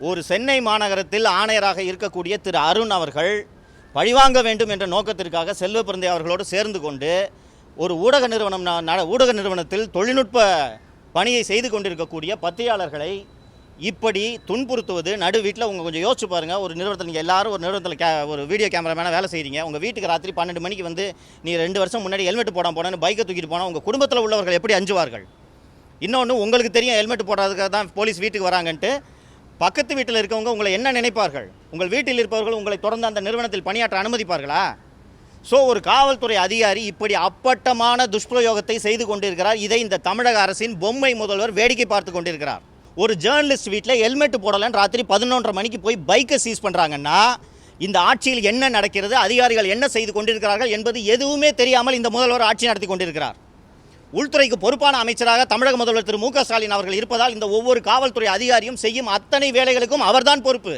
ஒரு சென்னை மாநகரத்தில் ஆணையராக இருக்கக்கூடிய திரு அருண் அவர்கள் பழிவாங்க வேண்டும் என்ற நோக்கத்திற்காக செல்வப்பிறந்தை அவர்களோடு சேர்ந்து கொண்டு ஒரு ஊடக நிறுவனத்தில் தொழில்நுட்ப பணியை செய்து கொண்டிருக்கக்கூடிய பத்திரிகையாளர்களை இப்படி துன்புறுத்துவது நடு வீட்டில் உங்கள் கொஞ்சம் யோசிச்சு பாருங்கள். ஒரு நிறுவனத்தில் நீங்கள் எல்லாரும் ஒரு நிறுவனத்தில் ஒரு வீடியோ கேமராமேனாக வேலை செய்கிறீங்க. உங்கள் வீட்டுக்கு ராத்திரி 12 மணிக்கு வந்து நீ 2 வருஷம் முன்னாடி ஹெல்மெட் போனேன்னு பைக்கை தூக்கிட்டு போனால் உங்கள் குடும்பத்தில் உள்ளவர்கள் எப்படி அஞ்சுவார்கள்? இன்னொன்று, உங்களுக்கு தெரியும் ஹெல்மெட் போடுறதுக்காக தான் போலீஸ் வீட்டுக்கு வராங்கன்ட்டு. பக்கத்து வீட்டில் இருக்கவங்க உங்களை என்ன நினைப்பார்கள்? உங்கள் வீட்டில் இருப்பவர்கள் உங்களை தொடர்ந்து அந்த நிறுவனத்தில் பணியாற்ற அனுமதிப்பார்களா? ஸோ ஒரு காவல்துறை அதிகாரி இப்படி அப்பட்டமான துஷ்பிரயோகத்தை செய்து கொண்டிருக்கிறார். இதை இந்த தமிழக அரசின் பொம்மை முதல்வர் வேடிக்கை பார்த்து கொண்டிருக்கிறார். ஒரு ஜேர்னலிஸ்ட் வீட்டில் ஹெல்மெட் போடலன்னு ராத்திரி 11:30 மணிக்கு போய் பைக்கை சீஸ் பண்ணுறாங்கன்னா இந்த ஆட்சியில் என்ன நடக்கிறது, அதிகாரிகள் என்ன செய்து கொண்டிருக்கிறார்கள் என்பது எதுவுமே தெரியாமல் இந்த முதல்வர் ஆட்சி நடத்தி கொண்டிருக்கிறார். உள்துறைக்கு பொறுப்பான அமைச்சராக தமிழக முதல்வர் திரு மு க ஸ்டாலின் அவர்கள் இருப்பதால் இந்த ஒவ்வொரு காவல்துறை அதிகாரியும் செய்யும் அத்தனை வேலைகளுக்கும் அவர்தான் பொறுப்பு.